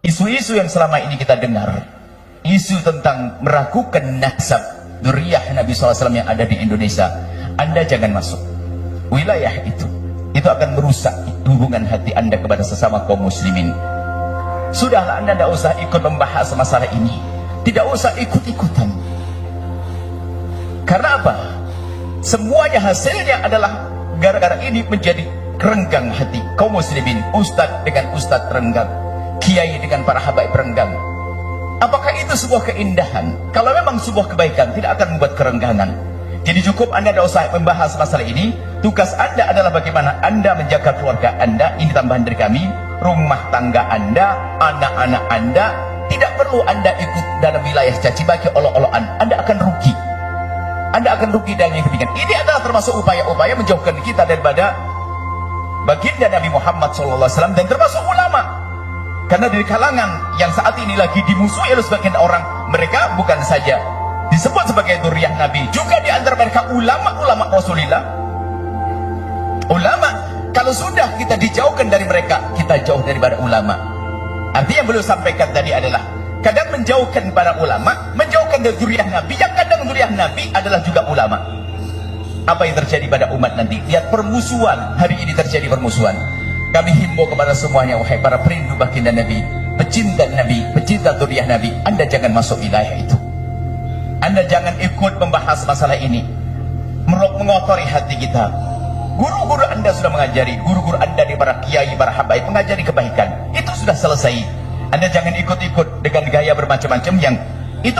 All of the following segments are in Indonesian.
Isu-isu yang selama ini kita dengar, isu tentang meragukan nasab dzurriyyah Nabi SAW yang ada di Indonesia, Anda jangan masuk wilayah itu. Itu akan merusak hubungan hati Anda kepada sesama kaum muslimin. Sudahlah, Anda tidak usah ikut membahas masalah ini, tidak usah ikut-ikutan. Karena apa? Semuanya hasilnya adalah gara-gara ini menjadi renggang hati kaum muslimin. Ustadz dengan ustadz renggang, kiai dengan para habaib renggang. Apakah itu sebuah keindahan? Kalau memang sebuah kebaikan, tidak akan membuat kerenggangan. Jadi cukup Anda tidak usah membahas masalah ini. Tugas Anda adalah bagaimana Anda menjaga keluarga Anda. Ini tambahan dari kami. Rumah tangga Anda, anak-anak Anda. Tidak perlu Anda ikut dalam wilayah caci maki, olok-olokan. Anda akan rugi. Anda akan rugi dalam yang demikian. Ini adalah termasuk upaya-upaya menjauhkan kita daripada baginda Nabi Muhammad SAW dan termasuk ulama. Karena dari kalangan yang saat ini lagi dimusuhi oleh sebagian orang, mereka bukan saja disebut sebagai dzurriyyah Nabi, juga di antara mereka ulama-ulama Rasulullah. Ulama, kalau sudah kita dijauhkan dari mereka, kita jauh daripada ulama. Artinya yang beliau sampaikan tadi adalah kadang menjauhkan para ulama, menjauhkan dari dzurriyyah Nabi, yang kadang dzurriyyah Nabi adalah juga ulama. Apa yang terjadi pada umat nanti? Lihat permusuhan, hari ini terjadi permusuhan. Kami himbau kepada semuanya, wahai para perindu baginda Nabi, pecinta Nabi, pecinta dzurriyyah Nabi, Anda jangan masuk wilayah itu. Anda jangan ikut membahas masalah ini, mengotori hati kita. Guru-guru Anda sudah mengajari, guru-guru Anda di para kiai, para habaib mengajari kebaikan. Itu sudah selesai. Anda jangan ikut-ikut dengan gaya bermacam-macam yang itu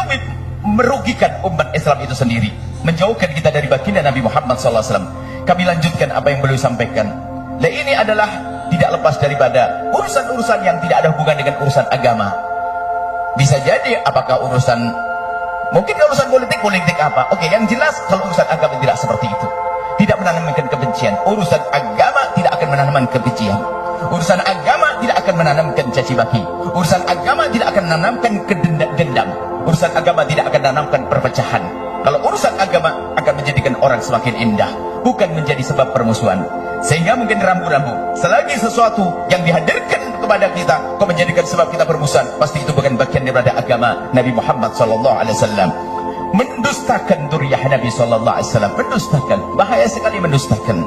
merugikan umat Islam itu sendiri, menjauhkan kita dari baginda Nabi Muhammad SAW. Kami lanjutkan apa yang beliau sampaikan. Nah, ini adalah tidak lepas daripada urusan-urusan yang tidak ada hubungan dengan urusan agama. Bisa jadi apakah urusan, mungkin urusan politik apa. Oke, yang jelas kalau urusan agama tidak seperti itu. Tidak menanamkan kebencian. Urusan agama tidak akan menanamkan kebencian. Urusan agama tidak akan menanamkan caci maki. Urusan agama tidak akan menanamkan dendam. Urusan agama tidak akan menanamkan perpecahan. Kalau urusan agama akan menjadikan orang semakin indah, bukan menjadi sebab permusuhan. Sehingga mungkin rambu-rambu, selagi sesuatu yang dihadirkan kepada kita kok menjadikan sebab kita bermusuhan, pasti itu bukan bagian daripada agama Nabi Muhammad SAW. Mendustakan dzurriyyah Nabi SAW, mendustakan, bahaya sekali mendustakan.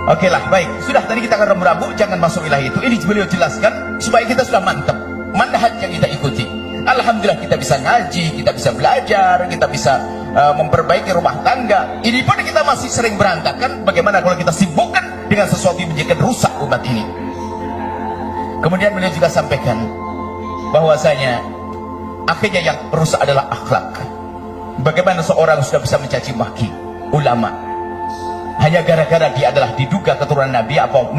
Oke lah, baik, sudah tadi kita akan rambu-rambu, jangan masuk wilayah itu. Ini beliau jelaskan supaya kita sudah mantap manhaj yang kita ikuti. Alhamdulillah kita bisa ngaji, kita bisa belajar, kita bisa memperbaiki rumah tangga. Ini pun kita masih sering berantakan. Bagaimana kalau kita sibukkan dengan sesuatu yang menjadikan rusak umat ini? Kemudian beliau juga sampaikan bahwasanya akhirnya yang rusak adalah akhlak. Bagaimana seorang sudah bisa mencaci maki ulama hanya gara-gara dia adalah diduga keturunan Nabi, atau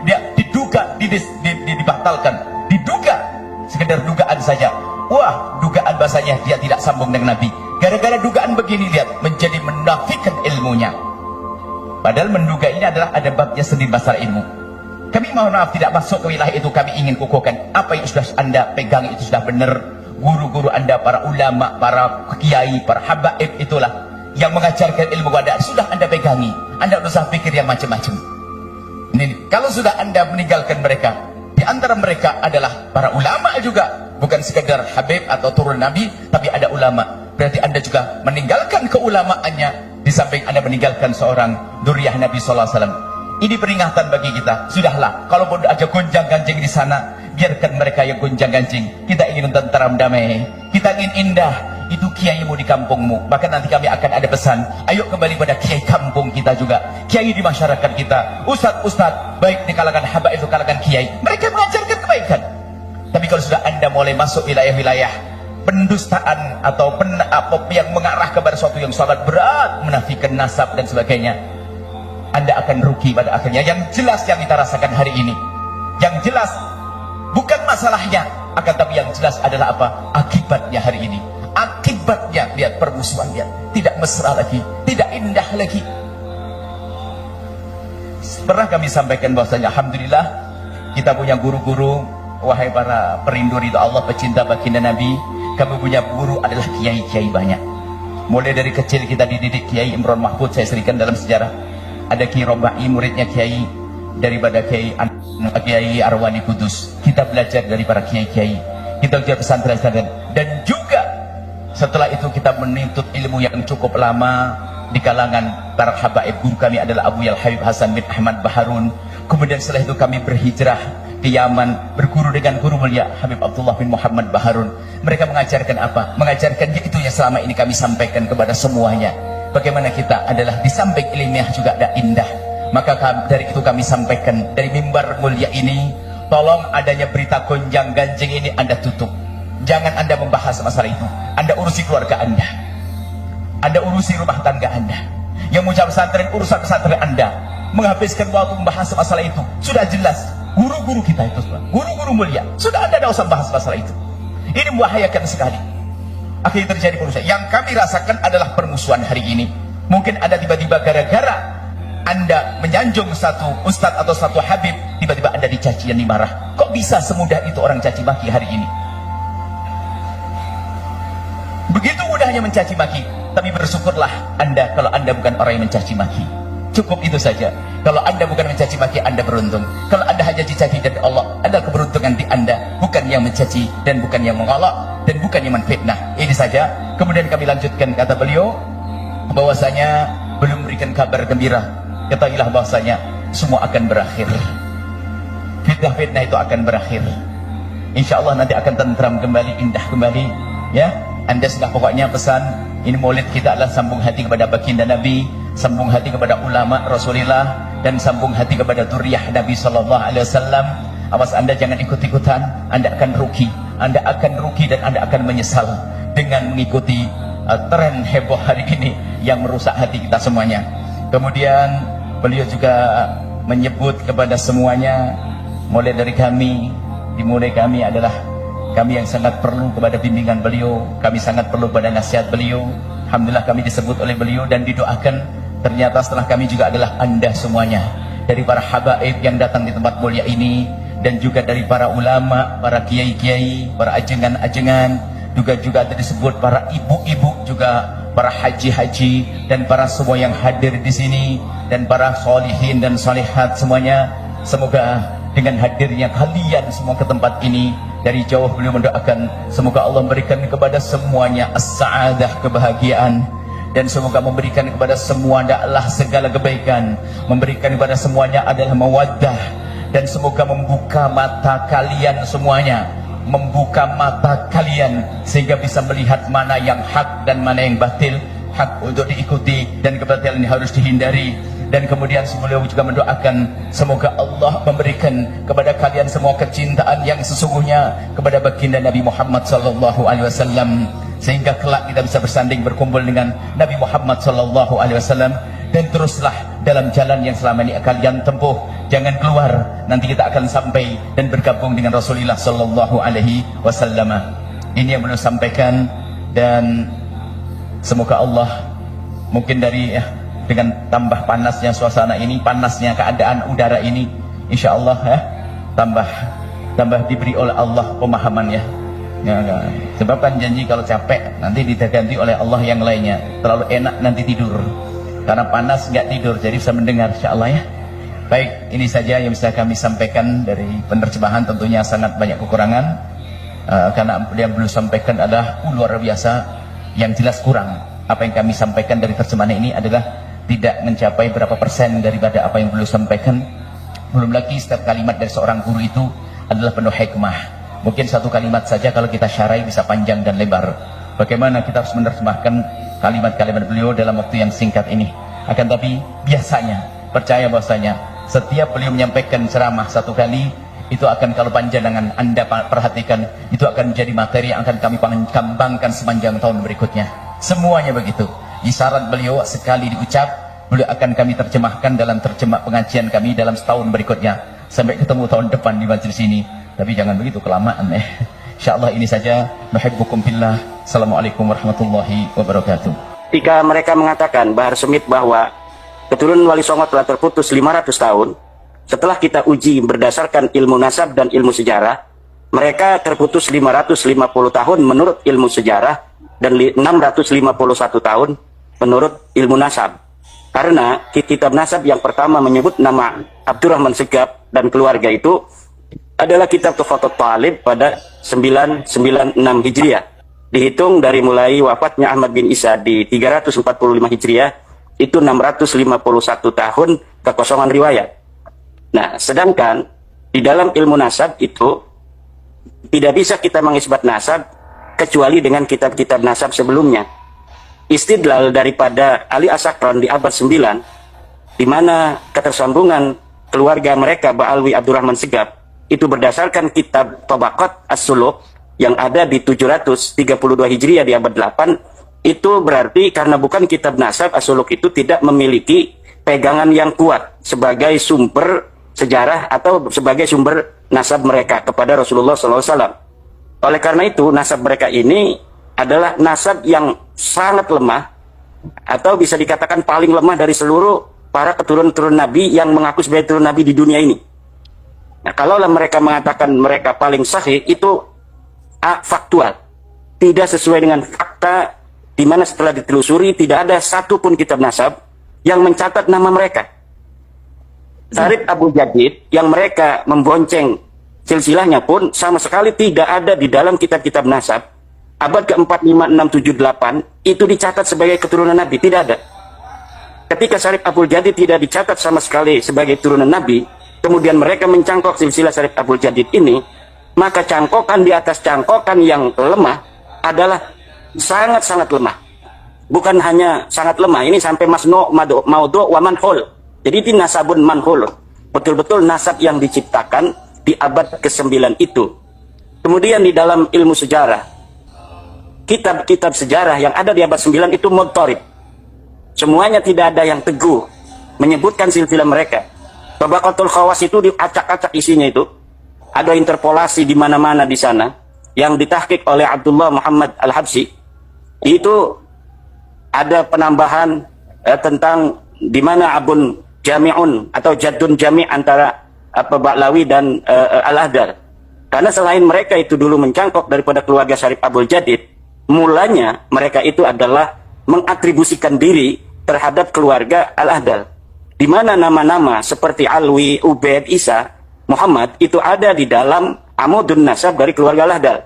dia diduga dibatalkan, diduga sekedar dugaan saja. Wah, dugaan bahasanya dia tidak sambung dengan Nabi. Gara-gara dugaan begini, lihat, menjadi menafikan ilmunya. Padahal menduga ini adalah ada babnya sendiri masalah ilmu. Kami mohon maaf tidak masuk ke wilayah itu. Kami ingin kukuhkan apa yang sudah Anda pegang itu sudah benar. Guru-guru Anda, para ulama, para kiai, para habaib, itulah yang mengajarkan ilmu Anda. Sudah Anda pegangi. Anda tidak usah pikir yang macam-macam. Ini, kalau sudah Anda meninggalkan mereka, di antara mereka adalah para ulama juga. Bukan sekedar habib atau turun Nabi, tapi ada ulama. Berarti Anda juga meninggalkan keulamaannya, di samping Anda meninggalkan seorang dzurriyyah Nabi SAW. Ini peringatan bagi kita. Sudahlah, kalaupun ada gonjang-ganjing di sana, biarkan mereka yang gonjang-ganjing. Kita ingin tentram damai, kita ingin indah. Itu kiaimu di kampungmu. Bahkan nanti kami akan ada pesan, ayo kembali pada kiai kampung kita juga, kiai di masyarakat kita, ustadz-ustadz baik di kalangan habaib itu kalangan kiai, mereka mengajarkan kebaikan. Tapi kalau sudah Anda mulai masuk wilayah-wilayah pendustaan atau yang mengarah kepada sesuatu yang sangat berat, menafikan nasab dan sebagainya, Anda akan rugi pada akhirnya. Yang jelas yang kita rasakan hari ini, yang jelas bukan masalahnya, akan tapi yang jelas adalah apa? Akibatnya hari ini. Akibatnya, lihat permusuhan, lihat, tidak mesra lagi, tidak indah lagi. Pernah kami sampaikan bahwasanya alhamdulillah kita punya guru-guru. Wahai para perindu ridha Allah, pecinta baginda Nabi, kami punya guru adalah kiai-kiai banyak. Mulai dari kecil kita dididik. Kiai Imron Mahfud, saya serikan dalam sejarah, ada Kiai Robai, muridnya Kiai daripada Kiai Arwani Kudus. kita belajar dari para kiai-kiai, kita belajar pesantren-pesantren, dan juga setelah itu kita menuntut ilmu yang cukup lama di kalangan para habaib. Guru kami adalah Abu Yal Habib Hasan bin Ahmad Baharun. Kemudian setelah itu kami berhijrah ke Yaman, berguru dengan guru mulia Habib Abdullah bin Muhammad Baharun. Mereka mengajarkan apa? Mengajarkan yaitu yang selama ini kami sampaikan kepada semuanya. Bagaimana kita adalah di samping ilmiah juga ada indah. Maka dari itu kami sampaikan dari mimbar mulia ini, tolong adanya berita gonjang ganjing ini Anda tutup. Jangan Anda membahas masalah itu. Anda urusi keluarga Anda, Anda urusi rumah tangga Anda. Yang mau pesantren, urusan pesantren Anda. Menghabiskan waktu membahas masalah itu sudah jelas. Guru-guru kita itu, guru-guru mulia, sudah Anda tidak usah bahas masalah itu. Ini membahayakan sekali. Akhirnya terjadi perusahaan. Yang kami rasakan adalah permusuhan hari ini. Mungkin ada tiba-tiba gara-gara Anda menyanjung satu ustadz atau satu habib, tiba-tiba Anda dicaci dan dimarah. Kok bisa semudah itu orang caci maki hari ini? Begitu mudahnya mencaci maki. Tapi bersyukurlah Anda kalau Anda bukan orang yang mencaci maki. Cukup itu saja. Kalau Anda bukan mencaci maki, Anda beruntung. Kalau Anda hanya dicaci dari Allah, ada keberuntungan di Anda, bukan yang mencaci dan bukan yang mengolok dan bukan yang menfitnah. Ini saja. Kemudian kami lanjutkan, kata beliau bahwasanya belum memberikan kabar gembira. Ketahuilah bahwasanya semua akan berakhir. Fitnah-fitnah itu akan berakhir. Insya Allah nanti akan tentram kembali, indah kembali. Ya, Anda sudah pokoknya pesan. Ini maulid kita adalah sambung hati kepada baginda Nabi, sambung hati kepada ulama Rasulullah, dan sambung hati kepada zuriyah Nabi Sallallahu Alaihi Wasallam. Awas Anda jangan ikut-ikutan, Anda akan rugi. Anda akan rugi dan Anda akan menyesal dengan mengikuti tren heboh hari ini yang merusak hati kita semuanya. Kemudian beliau juga menyebut kepada semuanya, mulai dari kami, dimulai kami adalah kami yang sangat perlu kepada bimbingan beliau, kami sangat perlu pada nasihat beliau. Alhamdulillah kami disebut oleh beliau dan didoakan. Ternyata setelah kami juga adalah Anda semuanya, dari para habaib yang datang di tempat mulia ini, dan juga dari para ulama, para kiai-kiai, para ajengan-ajengan, juga disebut para ibu-ibu, juga para haji-haji, dan para semua yang hadir di sini, dan para solihin dan solihat semuanya. Semoga dengan hadirnya kalian semua ke tempat ini, dari jauh beliau mendoakan semoga Allah memberikan kepada semuanya as-sa'adah, kebahagiaan, dan semoga memberikan kepada semua adalah segala kebaikan, memberikan kepada semuanya adalah mawaddah, dan semoga membuka mata kalian semuanya, membuka mata kalian sehingga bisa melihat mana yang hak dan mana yang batil, hak untuk diikuti dan kebatilan harus dihindari. Dan kemudian beliau juga mendoakan semoga Allah memberikan kepada kalian semua kecintaan yang sesungguhnya kepada baginda Nabi Muhammad sallallahu alaihi wasallam, sehingga kelak kita bisa bersanding berkumpul dengan Nabi Muhammad sallallahu alaihi wasallam. Dan teruslah dalam jalan yang selama ini kalian tempuh, jangan keluar, nanti kita akan sampai dan bergabung dengan Rasulullah sallallahu alaihi wasallam. Ini yang beliau sampaikan, dan semoga Allah mungkin dari dengan tambah panasnya suasana ini, panasnya keadaan udara ini, insya Allah tambah diberi oleh Allah pemahaman ya. Sebab kan janji kalau capek nanti diganti oleh Allah yang lainnya. Terlalu enak nanti tidur, karena panas nggak tidur, jadi bisa mendengar insya Allah ya. Baik, ini saja yang bisa kami sampaikan dari penerjemahan. Tentunya sangat banyak kekurangan, karena yang belum sampaikan adalah luar biasa. Yang jelas kurang. Apa yang kami sampaikan dari terjemahan ini adalah tidak mencapai berapa persen daripada apa yang beliau sampaikan. Belum lagi setiap kalimat dari seorang guru itu adalah penuh hikmah. Mungkin satu kalimat saja kalau kita syarai bisa panjang dan lebar. Bagaimana kita harus menerjemahkan kalimat-kalimat beliau dalam waktu yang singkat ini. Akan tapi biasanya, percaya bahwasanya setiap beliau menyampaikan ceramah satu kali, itu akan, kalau panjenengan Anda perhatikan, itu akan menjadi materi yang akan kami kembangkan sepanjang tahun berikutnya. Semuanya begitu. Isyarat beliau sekali diucap, beliau akan kami terjemahkan dalam terjemah pengajian kami dalam setahun berikutnya, sampai ketemu tahun depan di majelis ini. Tapi jangan begitu kelamaan insyaallah. Ini saja. Nuhibbukum fillah. Assalamualaikum warahmatullahi wabarakatuh. Ketika mereka mengatakan Bahar Smith bahwa keturunan Wali Songo telah terputus 500 tahun, setelah kita uji berdasarkan ilmu nasab dan ilmu sejarah, mereka terputus 550 tahun menurut ilmu sejarah dan 651 tahun menurut ilmu nasab. Karena kitab nasab yang pertama menyebut nama Abdurrahman Segaf dan keluarga itu adalah kitab Tuhfatul Talib pada 996 Hijriah. Dihitung dari mulai wafatnya Ahmad bin Isa di 345 Hijriah, itu 651 tahun kekosongan riwayat. Nah, sedangkan di dalam ilmu nasab itu tidak bisa kita mengisbat nasab kecuali dengan kitab-kitab nasab sebelumnya. Istidlal daripada Ali As-Sakran di abad 9, di mana ketersambungan keluarga mereka Ba'alwi Abdurrahman Segaf itu berdasarkan kitab Tabaqat As-Suluk yang ada di 732 Hijriah di abad 8, itu berarti karena bukan kitab nasab, As-Suluk itu tidak memiliki pegangan yang kuat sebagai sumber sejarah atau sebagai sumber nasab mereka kepada Rasulullah SAW. Oleh karena itu, nasab mereka ini adalah nasab yang sangat lemah, atau bisa dikatakan paling lemah dari seluruh para keturunan-keturunan Nabi yang mengaku sebagai turun Nabi di dunia ini. Nah, kalaulah mereka mengatakan mereka paling sahih, itu faktual, tidak sesuai dengan fakta, di mana setelah ditelusuri tidak ada satupun kitab nasab yang mencatat nama mereka. Sarif Abu Jadid yang mereka membonceng silsilahnya pun sama sekali tidak ada di dalam kitab-kitab nasab. Abad ke-4, 5, 6, 7, 8 itu dicatat sebagai keturunan Nabi, tidak ada. Ketika Sarif Abu Jadid tidak dicatat sama sekali sebagai turunan Nabi, kemudian mereka mencangkok silsilah Sarif Abu Jadid ini, maka cangkokan di atas cangkokan yang lemah adalah sangat-sangat lemah. Bukan hanya sangat lemah, ini sampai masno, maudhu, wa manhul. Jadi ini nasabun manhul. Betul-betul nasab yang diciptakan di abad ke-9 itu. Kemudian di dalam ilmu sejarah, kitab-kitab sejarah yang ada di abad 9 itu mudtarib. Semuanya tidak ada yang teguh menyebutkan silsilah mereka. Tabaqatul Khawas itu diacak-acak isinya itu. Ada interpolasi di mana-mana di sana yang ditahqiq oleh Abdullah Muhammad Al-Habsyi. Itu ada penambahan tentang di mana abun jami'un atau jaddun jami' antara Ba'lawi dan Al-Ahdal. Karena selain mereka itu dulu mencangkok daripada keluarga Sarif Abul Jadid, mulanya mereka itu adalah mengatribusikan diri terhadap keluarga Al-Ahdal, di mana nama-nama seperti Alwi, Ubaid, Isa, Muhammad itu ada di dalam amudun nasab dari keluarga Al-Ahdal.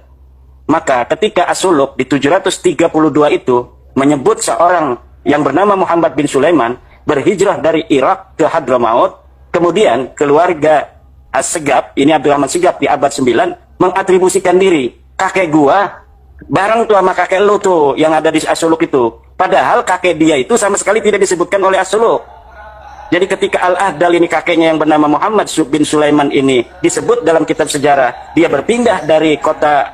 Maka ketika As-Suluk di 732 itu menyebut seorang yang bernama Muhammad bin Sulaiman berhijrah dari Irak ke Hadramaut, kemudian keluarga As-Segaf, ini Abdurrahman Segaf di abad 9, mengatribusikan diri, kakek gua bareng tuh sama kakek lu tuh yang ada di As-Suluk itu. Padahal kakek dia itu sama sekali tidak disebutkan oleh As-Suluk. Jadi ketika Al-Ahdal ini kakeknya yang bernama Muhammad bin Sulaiman ini disebut dalam kitab sejarah, dia berpindah dari kota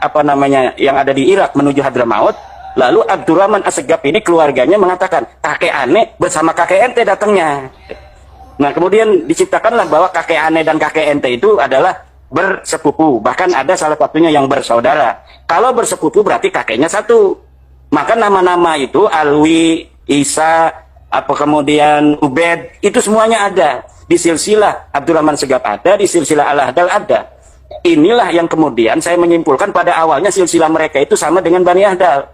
yang ada di Irak menuju Hadramaut, lalu Abdurrahman As-Segaf ini keluarganya mengatakan, kakek aneh bersama kakek ente datangnya. Nah, kemudian diciptakanlah bahwa kakek aneh dan kakek ente itu adalah bersepupu, bahkan ada salah satunya yang bersaudara. Kalau bersepupu berarti kakeknya satu. Maka nama-nama itu Alwi, Isa, kemudian Ubaid, itu semuanya ada di silsilah Abdurrahman Segaf, ada di silsilah Al-Ahdal ada. Inilah yang kemudian saya menyimpulkan pada awalnya silsilah mereka itu sama dengan Bani Ahdal,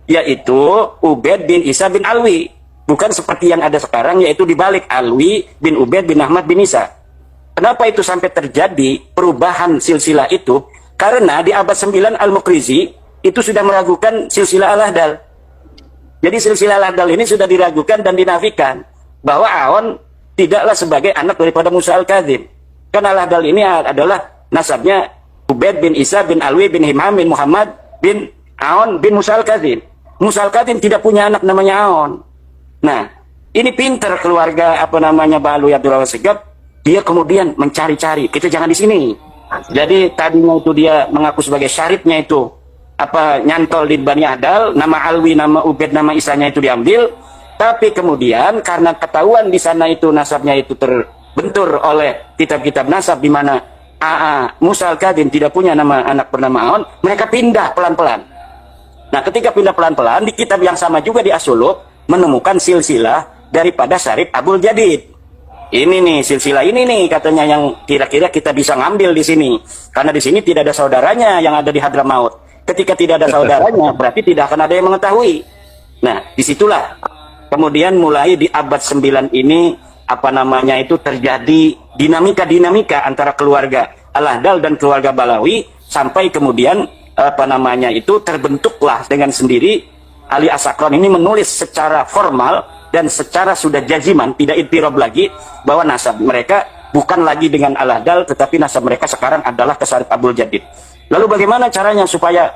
yaitu Ubaid bin Isa bin Alwi, bukan seperti yang ada sekarang yaitu dibalik, Alwi bin Ubaid bin Ahmad bin Isa. Kenapa itu sampai terjadi perubahan silsilah itu? Karena di abad 9 Al-Muqrizi itu sudah meragukan silsilah Al-Ahdal. Jadi silsilah Al-Ahdal ini sudah diragukan dan dinafikan bahwa Aon tidaklah sebagai anak daripada Musa Al-Kadzim. Karena Al-Ahdal ini adalah nasabnya Ubaid bin Isa bin Alwi bin Himam bin Muhammad bin Aon bin Musa Al-Kadzim. Musa Al-Kadzim tidak punya anak namanya Aon. Nah, ini pintar keluarga Ba'alwi Abdurrahman Segaf. Dia kemudian mencari-cari, kita jangan di sini. Jadi tadinya itu dia mengaku sebagai syarifnya itu nyantol di Bani Ahdal, nama Alwi, nama Ubaid, nama Isanya itu diambil. Tapi kemudian karena ketahuan di sana itu nasabnya itu terbentur oleh kitab-kitab nasab di mana Musa Al-Kadzim tidak punya nama anak bernama Aon, mereka pindah pelan-pelan. Nah, ketika pindah pelan-pelan di kitab yang sama juga di As-Suluk menemukan silsilah daripada Sarif Abul Jadid. Ini nih silsilah ini nih katanya yang kira-kira kita bisa ngambil di sini, karena di sini tidak ada saudaranya yang ada di Hadramaut. Ketika tidak ada saudaranya berarti tidak akan ada yang mengetahui. Nah, disitulah kemudian mulai di abad 9 ini itu terjadi dinamika antara keluarga Al-Ahdal dan keluarga Balawi, sampai kemudian terbentuklah dengan sendiri Ali As-Sakran ini menulis secara formal dan secara sudah jaziman, tidak ittirab lagi, bahwa nasab mereka bukan lagi dengan Al-Ahdal, tetapi nasab mereka sekarang adalah ke Syarif Abdul Jadid. Lalu bagaimana caranya supaya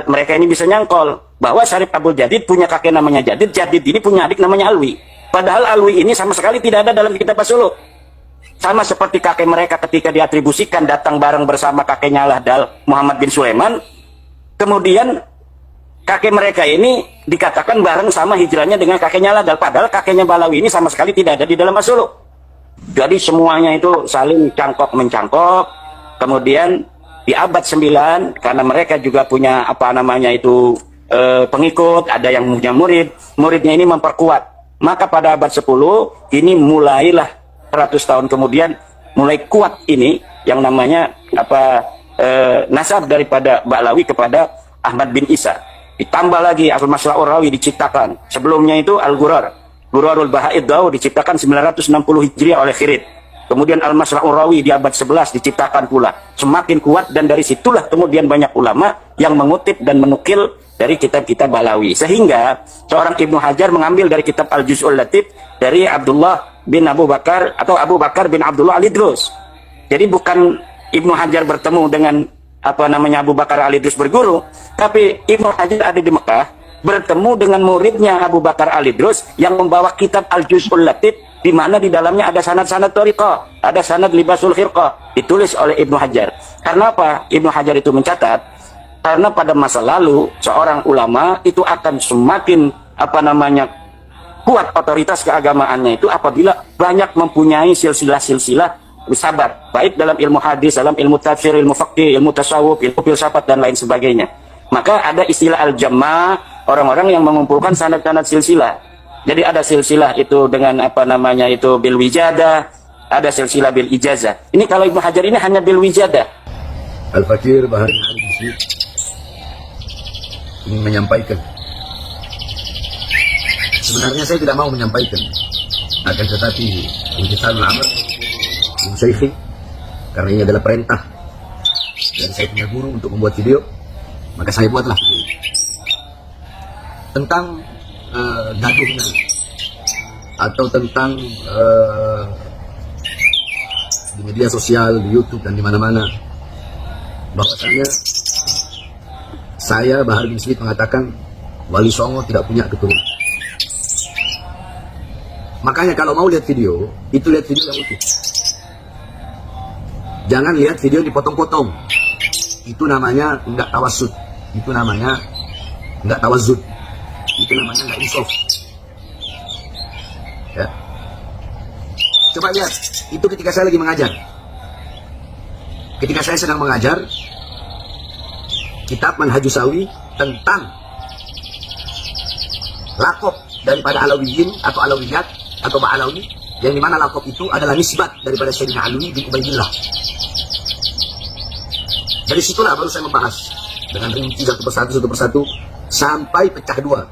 mereka ini bisa nyangkol bahwa Syarif Abdul Jadid punya kakek namanya Jadid, Jadid ini punya adik namanya Alwi, padahal Alwi ini sama sekali tidak ada dalam kitab As-Suluk. Sama seperti kakek mereka ketika diatribusikan datang bareng bersama kakeknya Al-Ahdal, Muhammad bin Sulaiman, kemudian kakek mereka ini dikatakan bareng sama hijrahnya dengan kakeknya Al-Ahdal, padahal kakeknya Balawi ini sama sekali tidak ada di dalam As-Suluk. Jadi semuanya itu saling cangkok-mencangkok. Kemudian di abad 9, karena mereka juga punya pengikut, ada yang punya muridnya ini memperkuat. Maka pada abad 10 ini mulailah 100 tahun kemudian mulai kuat ini yang namanya nasab daripada Ba'lawi kepada Ahmad bin Isa. Ditambah lagi Al-Maslahur Rawi diciptakan. Sebelumnya itu Al-Ghurarul Baha'id Daud diciptakan 960 Hijriah oleh Khirid. Kemudian Al-Maslahur Rawi di abad 11 diciptakan pula. Semakin kuat, dan dari situlah kemudian banyak ulama yang mengutip dan menukil dari kitab-kitab Balawi. Sehingga seorang Ibnu Hajar mengambil dari kitab Al-Juz'ul Latif dari Abdullah bin Abu Bakar atau Abu Bakar bin Abdullah Al-Idrus. Jadi bukan Ibnu Hajar bertemu dengan Abu Bakar Al-Idrus berguru, tapi Ibnu Hajar ada di Mekah bertemu dengan muridnya Abu Bakar Al-Idrus yang membawa kitab Al-Juz'ul Latif, di mana di dalamnya ada sanad-sanad thariqah, ada sanad libasul khirqah, ditulis oleh Ibnu Hajar. Karena apa? Ibnu Hajar itu mencatat, karena pada masa lalu seorang ulama itu akan semakin kuat otoritas keagamaannya itu apabila banyak mempunyai silsilah-silsilah sahabat, baik dalam ilmu hadis, dalam ilmu tafsir, ilmu fiqih, ilmu tasawuf, ilmu filsafat, dan lain sebagainya. Maka ada istilah al-jamma, orang-orang yang mengumpulkan sanad-sanad silsilah. Jadi ada silsilah itu dengan bil wijadah, ada silsilah bil ijazah. Ini kalau Ibnu Hajar ini hanya bil wijadah. Al-Fakir Bahar Al-Bisi ingin menyampaikan, sebenarnya saya tidak mau menyampaikan, akan tetapi Imtithalul Amr Ibnu Syekhi, karena ini adalah perintah dan saya punya guru untuk membuat video, maka saya buatlah video tentang gaduhnya atau tentang di media sosial, di YouTube dan di mana-mana, bahwasanya saya Bahar bin Smith mengatakan Wali Songo tidak punya keturunan. Makanya kalau mau lihat video, itu lihat video yang utuh. Jangan lihat video dipotong-potong. Itu namanya enggak tawasud. Itu namanya enggak tawazud. Itu namanya enggak insaf. Ya. Coba lihat, itu ketika saya lagi mengajar. Ketika saya sedang mengajar kitab Manhajus Sawi tentang lakop daripada Alawiyin atau Alawiyat atau Ba'alawi, yang dimana lakop itu adalah nisbat daripada Sayyidina Ali bin Ubaidillah. Dari situlah baru saya membahas dengan rinci satu persatu sampai pecah dua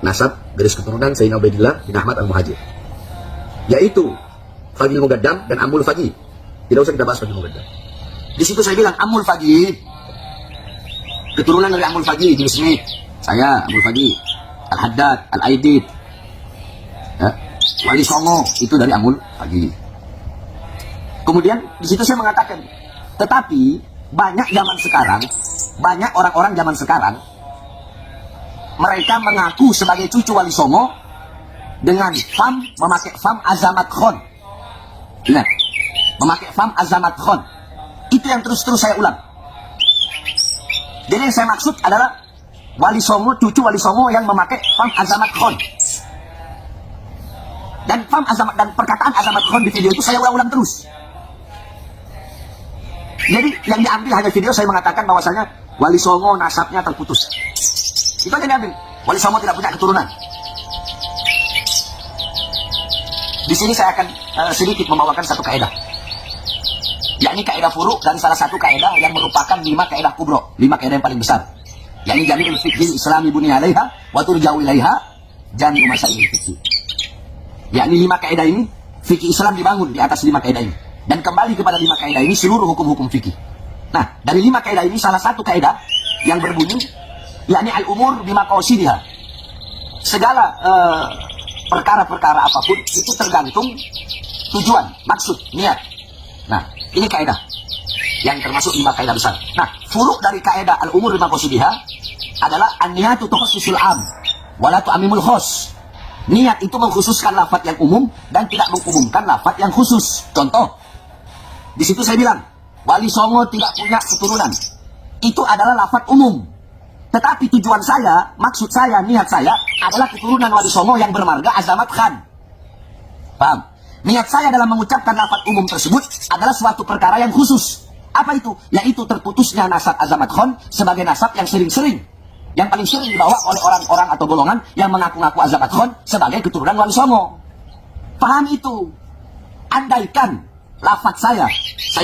nasab garis keturunan Sayyidina Ubaidillah bin Ahmad Al-Muhajir, yaitu Fagil Mugaddam dan Amul Fagi. Tidak usah kita bahas Fagil Mugaddam. Di situ saya bilang Amul Fagi, keturunan dari Amul Fagi bin Smith, saya Amul Fagi, Al-Haddad, Al-Aidid, ya. Wali Songo itu dari Amul Fagi. Kemudian di situ saya mengatakan, tetapi banyak zaman sekarang, banyak orang-orang zaman sekarang, mereka mengaku sebagai cucu Wali Songo dengan memakai fam Azamat Khon. Ingat, memakai fam Azamat Khon. Itu yang terus-terus saya ulang. Jadi yang saya maksud adalah Wali Songo, cucu Wali Songo yang memakai fam Azamat Khon. Dan fam Azamat dan perkataan Azamat Khon di video itu saya ulang-ulang terus. Jadi yang diambil hanya video saya mengatakan bahwasanya Wali Songo nasabnya terputus. Itu aja diambil. Wali Songo tidak punya keturunan. Di sini saya akan sedikit membawakan satu kaidah, yakni kaidah furu dari salah satu kaidah yang merupakan 5 kaidah kubro, 5 kaidah yang paling besar, yakni jami'ul fiqhil islami buni 'alaiha wa turja'u ilaiha jami'u masail fiqh. Yakni 5 kaidah ini fikih Islam dibangun di atas 5 kaidah ini. Dan kembali kepada 5 kaidah ini seluruh hukum-hukum fikih. Nah, dari 5 kaidah ini salah satu kaidah yang berbunyi yakni al-umur bima qasidiha. Segala perkara-perkara apapun itu tergantung tujuan, maksud, niat. Nah, ini kaidah yang termasuk 5 kaidah besar. Nah, furuk dari kaidah al-umur bima qasidiha adalah an-niyatu tukhsisul am wala tu'amimul khos. Niat itu mengkhususkan lafaz yang umum dan tidak mengumumkan lafaz yang khusus. Contoh, di situ saya bilang Wali Songo tidak punya keturunan. Itu adalah lafaz umum. Tetapi tujuan saya, maksud saya, niat saya adalah keturunan Wali Songo yang bermarga Azamat Khan. Paham? Niat saya dalam mengucapkan lafaz umum tersebut adalah suatu perkara yang khusus. Apa itu? Yaitu terputusnya nasab Azamat Khan sebagai nasab yang sering-sering, yang paling sering dibawa oleh orang-orang atau golongan yang mengaku-ngaku Azamat Khan sebagai keturunan Wali Songo. Paham itu? Andaikan lafaz saya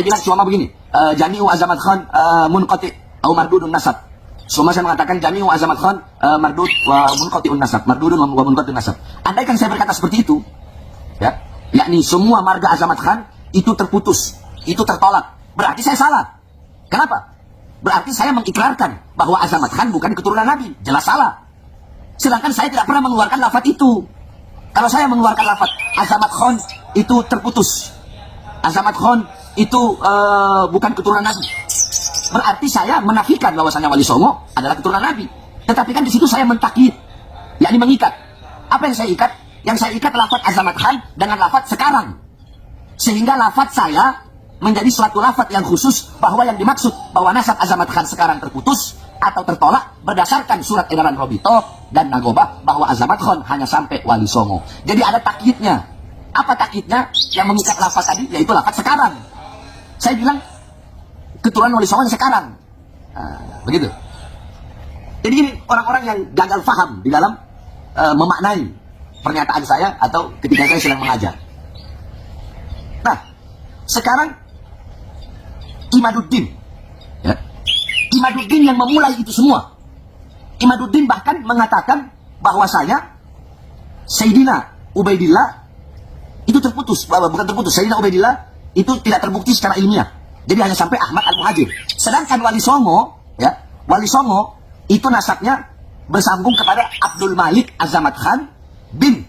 bilang cuma begini, Jami'u Azamat Khan munqati atau mardudun nasab. Semua saya mengatakan Jami'u Azamat Khan mardud wa munqati'un nasab, mardudun wa munqati'un nasab. Andaikan saya berkata seperti itu, ya, yakni semua marga Azamat Khan itu terputus, itu tertolak, berarti saya salah. Kenapa? Berarti saya mengikrarkan bahwa Azamat Khan bukan keturunan Nabi. Jelas salah. Sedangkan saya tidak pernah mengeluarkan lafaz itu. Kalau saya mengeluarkan lafaz Azamat Khan itu terputus, Azamat Khan itu bukan keturunan Nabi, berarti saya menafikan bahwasanya Wali Songo adalah keturunan Nabi. Tetapi kan di situ saya mentakyid, yakni mengikat. Apa yang saya ikat? Yang saya ikat lafaz Azamat Khan dengan lafaz sekarang. Sehingga lafaz saya menjadi suatu lafaz yang khusus bahwa yang dimaksud bahwa nasab Azamat Khan sekarang terputus atau tertolak berdasarkan surat edaran Robito dan Nagoba bahwa Azamat Khan hanya sampai Wali Songo. Jadi ada takyidnya. Apa takyidnya? Yang mengikat lafaz tadi yaitu lafaz sekarang. Saya bilang keturunan Wali Songo sekarang. Begitu. Jadi ini orang-orang yang gagal paham di dalam memaknai pernyataan saya atau ketika saya sedang mengajar. Nah, sekarang Imaduddin, ya. Imaduddin yang memulai itu semua. Imaduddin bahkan mengatakan bahwasanya Sayyidina Ubaidillah itu terputus, bukan terputus, Sayyidina Ubaidillah itu tidak terbukti secara ilmiah. Jadi hanya sampai Ahmad Al-Muhajir. Sedangkan Wali Songo, ya, Wali Songo itu nasabnya bersambung kepada Abdul Malik Azamat Khan bin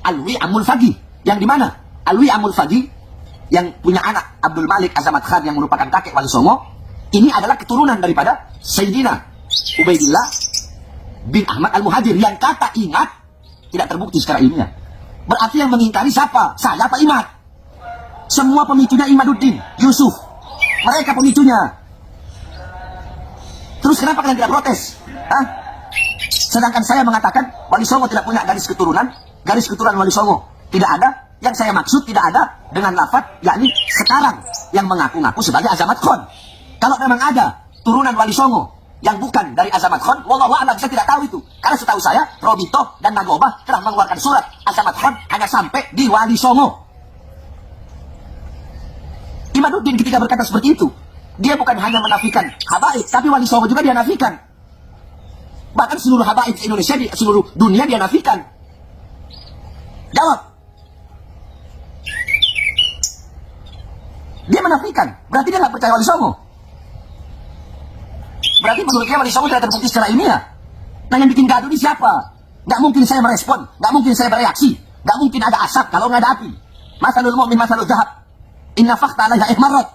Alwi Amul Fagi. Yang di mana? Alwi Amul Fagi yang punya anak Abdul Malik Azamat Khan yang merupakan kakek Wali Songo, ini adalah keturunan daripada Sayyidina Ubaidillah bin Ahmad Al-Muhajir yang kata ingat tidak terbukti secara ilmiah. Berarti yang mengingkari siapa? Saya Pak Imad. Semua pemicunya Imaduddin, Yusuf. Mereka pemicunya. Terus kenapa kalian tidak protes? Hah? Sedangkan saya mengatakan Wali Songo tidak punya garis keturunan Wali Songo tidak ada. Yang saya maksud tidak ada dengan lafaz yakni sekarang yang mengaku-ngaku sebagai Azamat Khan. Kalau memang ada turunan Wali Songo yang bukan dari Azamat Khan, wallahu a'lam, saya tidak tahu itu. Karena setahu saya Robito dan Nagoba telah mengeluarkan surat Azamat Khan hanya sampai di Wali Songo. Imaduddin ketika berkata seperti itu, dia bukan hanya menafikan habaib, tapi Wali Songo juga dia nafikan. Bahkan seluruh habaib di Indonesia, di seluruh dunia dia nafikan. Jawab. Dia menafikan, berarti dia nggak percaya Wali Songo. Berarti menurut dia Wali Songo tidak terbukti secara ilmiah. Nah, yang bikin gaduh ini siapa? Nggak mungkin saya merespon, nggak mungkin saya bereaksi, nggak mungkin ada asap kalau nggak ada api. Masalul mu'min masalul zahab. Inna fakta alaiha ihmarat.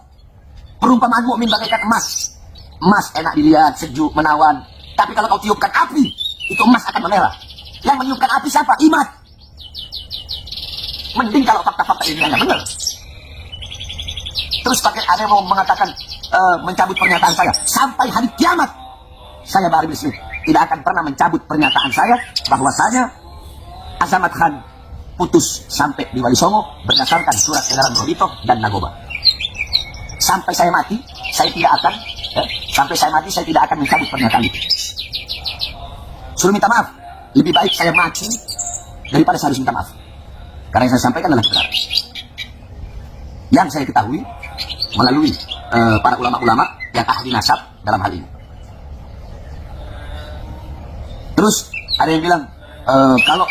Perumpamaan mukmin bagaikan emas. Emas enak dilihat, sejuk, menawan. Tapi kalau kau tiupkan api, itu emas akan memerah. Yang meniupkan api siapa? Imad. Mending kalau fakta-fakta ilmiahnya benar. Terus pakai ada yang mau mengatakan mencabut pernyataan saya sampai hari kiamat. Saya Bahar bin Smith tidak akan pernah mencabut pernyataan saya bahwasanya Azamat Khan putus sampai di Wali Songo berdasarkan surat edaran Robito dan Nagoba. Sampai saya mati, saya tidak akan mencabut pernyataan itu. Suruh minta maaf, lebih baik saya mati daripada saya harus minta maaf. Karena yang saya sampaikan adalah benar. Yang saya ketahui melalui para ulama-ulama yang ahli nasab dalam hal ini. Terus ada yang bilang kalau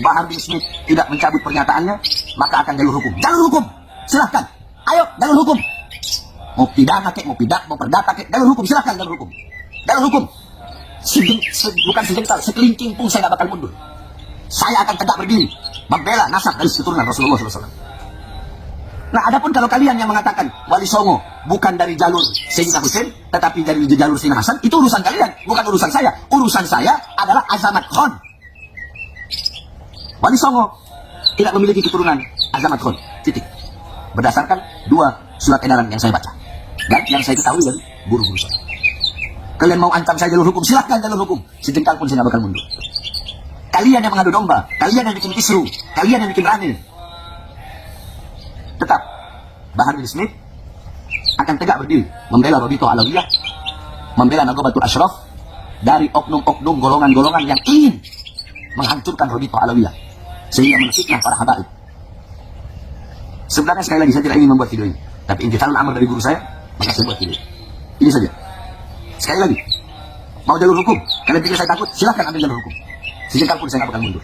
Bahar bin Smith tidak mencabut pernyataannya maka akan jalur hukum. Jalur hukum, silahkan. Ayo, jalur hukum. Mau pidana kek, mau perdata kek, jalur hukum, silahkan jalur hukum. Jalur hukum. Bukan sejengkal, sekelincing pun saya gak bakal mundur. Saya akan tegak berdiri, membela nasab dari keturunan Rasulullah SAW. Nah, adapun kalau kalian yang mengatakan Wali Songo bukan dari jalur Sayyidina Hussein, tetapi dari jalur Sayyidina Hasan, itu urusan kalian, bukan urusan saya. Urusan saya adalah Azamat Khan. Wali Songo tidak memiliki keturunan Azamat Khan, titik. Berdasarkan 2 surat edaran yang saya baca dan yang saya ketahui dari guru-guru saya. Kalian mau ancam saya jalur hukum, silahkan jalur hukum. Sejengkal pun saya nggak bakal mundur. Kalian yang mengadu domba, kalian yang bikin kisru, kalian yang bikin rame. Tetap, Bahar bin Smith akan tegak berdiri, membela Robito Alawiyah, membela Nagobatul Ashraf dari oknum-oknum golongan-golongan yang ingin menghancurkan Robito Alawiyah sehingga menfitnah para habaib. Sebenarnya sekali lagi saya tidak ingin membuat video ini, tapi intihalul amr dari guru saya, maka saya buat video ini saja. Sekali lagi, mau jalur hukum, kalian pikir saya takut, silahkan ambil jalur hukum. Sejengkal pun saya nggak bakal mundur.